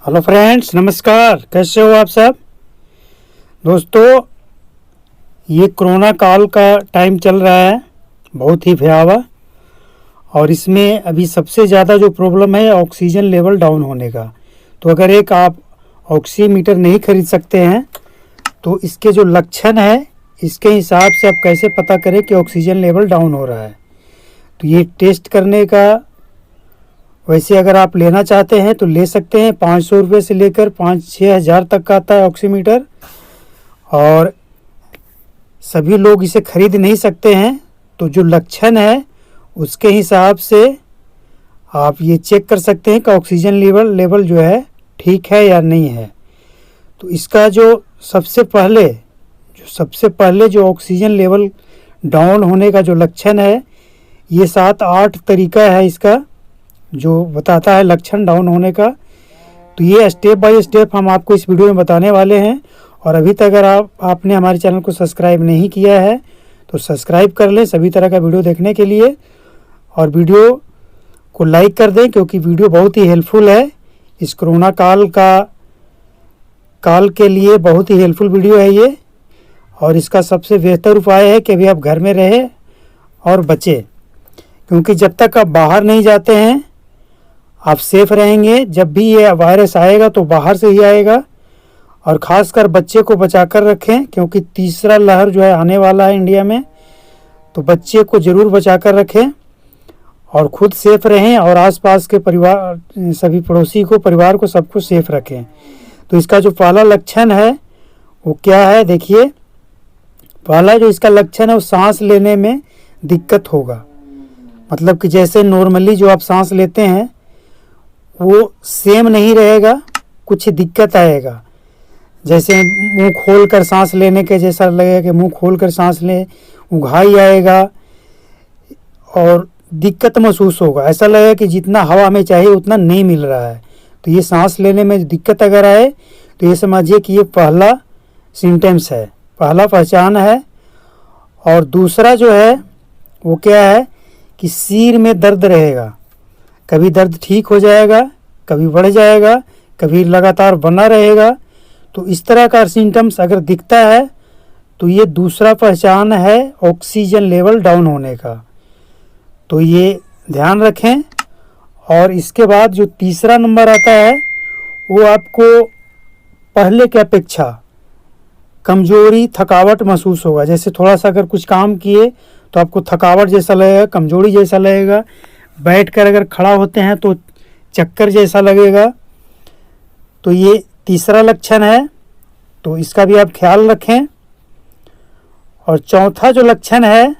Hello friends, नमस्कार। कैसे हो आप सब दोस्तों। ये कोरोना काल का टाइम चल रहा है, बहुत ही भयावह। और इसमें अभी सबसे ज़्यादा जो प्रॉब्लम है ऑक्सीजन लेवल डाउन होने का। तो अगर एक आप ऑक्सीमीटर नहीं खरीद सकते हैं तो इसके जो लक्षण है इसके हिसाब से आप कैसे पता करें कि ऑक्सीजन लेवल डाउन हो रहा है। तो ये टेस्ट करने का वैसे अगर आप लेना चाहते हैं तो ले सकते हैं। 500 रुपये से लेकर 5-6 हज़ार तक का आता है ऑक्सीमीटर। और सभी लोग इसे खरीद नहीं सकते हैं। तो जो लक्षण है उसके हिसाब से आप ये चेक कर सकते हैं कि ऑक्सीजन लेवल जो है ठीक है या नहीं है। तो इसका जो सबसे पहले जो ऑक्सीजन लेवल डाउन होने का जो लक्षण है, ये 7-8 तरीका है इसका जो बताता है लक्षण डाउन होने का। तो ये स्टेप बाय स्टेप हम आपको इस वीडियो में बताने वाले हैं। और अभी तक अगर आपने हमारे चैनल को सब्सक्राइब नहीं किया है तो सब्सक्राइब कर लें सभी तरह का वीडियो देखने के लिए। और वीडियो को लाइक कर दें क्योंकि वीडियो बहुत ही हेल्पफुल है। इस कोरोना काल के लिए बहुत ही हेल्पफुल वीडियो है ये। और इसका सबसे बेहतर उपाय है कि अभी आप घर में रहें और बचें, क्योंकि जब तक आप बाहर नहीं जाते हैं आप सेफ रहेंगे। जब भी ये वायरस आएगा तो बाहर से ही आएगा। और ख़ासकर बच्चे को बचा कर रखें क्योंकि तीसरा लहर जो है आने वाला है इंडिया में। तो बच्चे को ज़रूर बचा कर रखें और ख़ुद सेफ रहें और आसपास के परिवार सभी पड़ोसी को परिवार को सबको सेफ रखें। तो इसका जो पहला लक्षण है वो क्या है, देखिए। पहला जो इसका लक्षण है वो सांस लेने में दिक्कत होगा। मतलब कि जैसे नॉर्मली जो आप सांस लेते हैं वो सेम नहीं रहेगा, कुछ दिक्कत आएगा। जैसे मुंह खोलकर सांस लेने के जैसा लगेगा कि मुंह खोलकर सांस लें, उघाई आएगा और दिक्कत महसूस होगा। ऐसा लगेगा कि जितना हवा हमें चाहिए उतना नहीं मिल रहा है। तो ये सांस लेने में दिक्कत अगर आए तो ये समझिए कि ये पहला सिम्टम्स है, पहला पहचान है। और दूसरा जो है वो क्या है कि सिर में दर्द रहेगा। कभी दर्द ठीक हो जाएगा, कभी बढ़ जाएगा, कभी लगातार बना रहेगा। तो इस तरह का सिम्टम्स अगर दिखता है तो ये दूसरा पहचान है ऑक्सीजन लेवल डाउन होने का। तो ये ध्यान रखें। और इसके बाद जो तीसरा नंबर आता है वो आपको पहले की अपेक्षा कमजोरी थकावट महसूस होगा। जैसे थोड़ा सा अगर कुछ काम किए तो आपको थकावट जैसा लगेगा, कमजोरी जैसा लगेगा। बैठकर अगर खड़ा होते हैं तो चक्कर जैसा लगेगा। तो ये तीसरा लक्षण है, तो इसका भी आप ख्याल रखें। और चौथा जो लक्षण है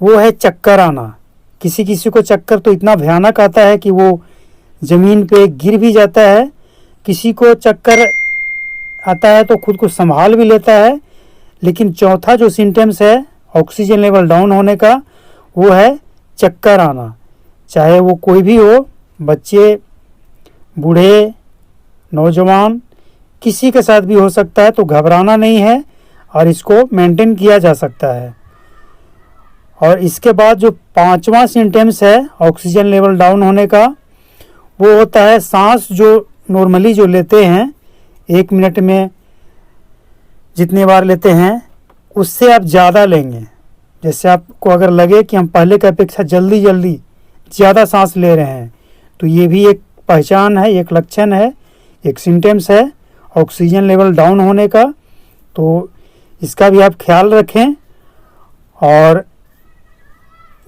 वो है चक्कर आना। किसी किसी को चक्कर तो इतना भयानक आता है कि वो ज़मीन पे गिर भी जाता है। किसी को चक्कर आता है तो खुद को संभाल भी लेता है। लेकिन चौथा जो सिम्टम्स है ऑक्सीजन लेवल डाउन होने का वो है चक्कर आना। चाहे वो कोई भी हो, बच्चे, बूढ़े, नौजवान, किसी के साथ भी हो सकता है। तो घबराना नहीं है और इसको मेंटेन किया जा सकता है। और इसके बाद जो पांचवा सिम्टम्स है ऑक्सीजन लेवल डाउन होने का वो होता है सांस जो नॉर्मली जो लेते हैं 1 मिनट में जितनी बार लेते हैं उससे आप ज़्यादा लेंगे। जैसे आपको अगर लगे कि हम पहले की अपेक्षा जल्दी ज़्यादा सांस ले रहे हैं तो ये भी एक पहचान है, एक लक्षण है, एक सिम्टम्स है ऑक्सीजन लेवल डाउन होने का। तो इसका भी आप ख्याल रखें। और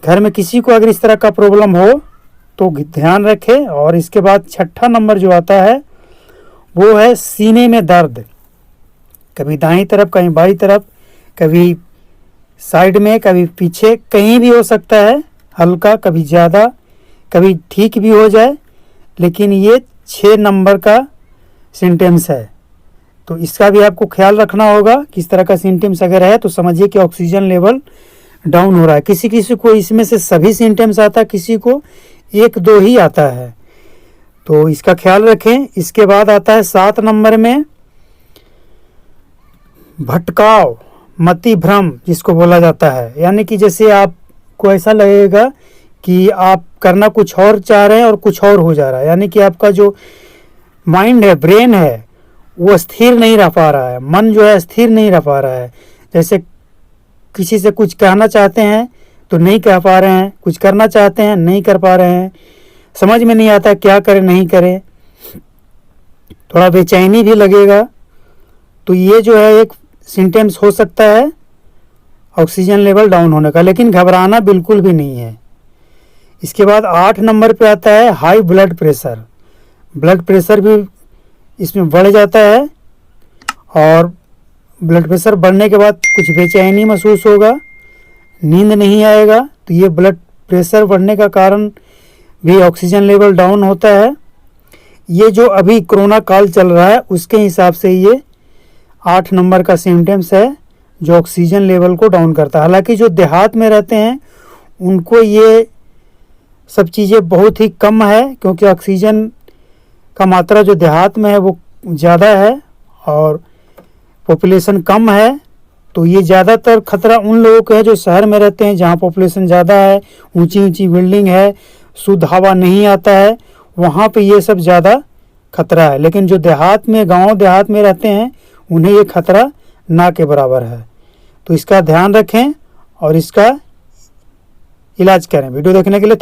घर में किसी को अगर इस तरह का प्रॉब्लम हो तो ध्यान रखें। और इसके बाद छठा नंबर जो आता है वो है सीने में दर्द। कभी दाईं तरफ, कहीं बाईं तरफ, कभी साइड में, कभी पीछे, कहीं भी हो सकता है। हल्का, कभी ज़्यादा, कभी ठीक भी हो जाए। लेकिन ये 6 नंबर का सिम्टम्स है। तो इसका भी आपको ख्याल रखना होगा। किस तरह का सिम्टम्स अगर है तो समझिए कि ऑक्सीजन लेवल डाउन हो रहा है। किसी किसी को इसमें से सभी सिम्टम्स आता है, किसी को 1-2 ही आता है। तो इसका ख्याल रखें। इसके बाद आता है 7 नंबर में भटकाव, मति भ्रम जिसको बोला जाता है। यानी कि जैसे आपको ऐसा लगेगा कि आप करना कुछ और चाह रहे हैं और कुछ और हो जा रहा है। यानी कि आपका जो माइंड है, ब्रेन है, वो स्थिर नहीं रह पा रहा है, मन जो है स्थिर नहीं रह पा रहा है। जैसे किसी से कुछ कहना चाहते हैं तो नहीं कह पा रहे हैं, कुछ करना चाहते हैं नहीं कर पा रहे हैं, समझ में नहीं आता क्या करें नहीं करें, थोड़ा बेचैनी भी लगेगा। तो ये जो है एक सिम्टम्स हो सकता है ऑक्सीजन लेवल डाउन होने का, लेकिन घबराना बिल्कुल भी नहीं है। इसके बाद 8 नंबर पे आता है high blood pressure. Blood pressure भी इसमें बढ़ जाता है और ब्लड प्रेशर बढ़ने के बाद कुछ बेचैनी महसूस होगा, नींद नहीं आएगा। तो ये ब्लड प्रेशर बढ़ने का कारण भी ऑक्सीजन लेवल डाउन होता है। ये जो अभी कोरोना काल चल रहा है उसके हिसाब से ये 8 नंबर का सिम्टम्स है जो ऑक्सीजन लेवल को डाउन करता है। हालांकि जो देहात में रहते हैं उनको ये सब चीज़ें बहुत ही कम है, क्योंकि ऑक्सीजन का मात्रा जो देहात में है वो ज़्यादा है और पॉपुलेशन कम है। तो ये ज़्यादातर खतरा उन लोगों को है जो शहर में रहते हैं, जहाँ पॉपुलेशन ज़्यादा है, ऊंची ऊंची बिल्डिंग है, शुद्ध हवा नहीं आता है, वहाँ पे ये सब ज़्यादा खतरा है। लेकिन जो देहात में, गांव देहात में रहते हैं उन्हें ये खतरा ना के बराबर है। तो इसका ध्यान रखें और इसका इलाज करें। वीडियो देखने के लिए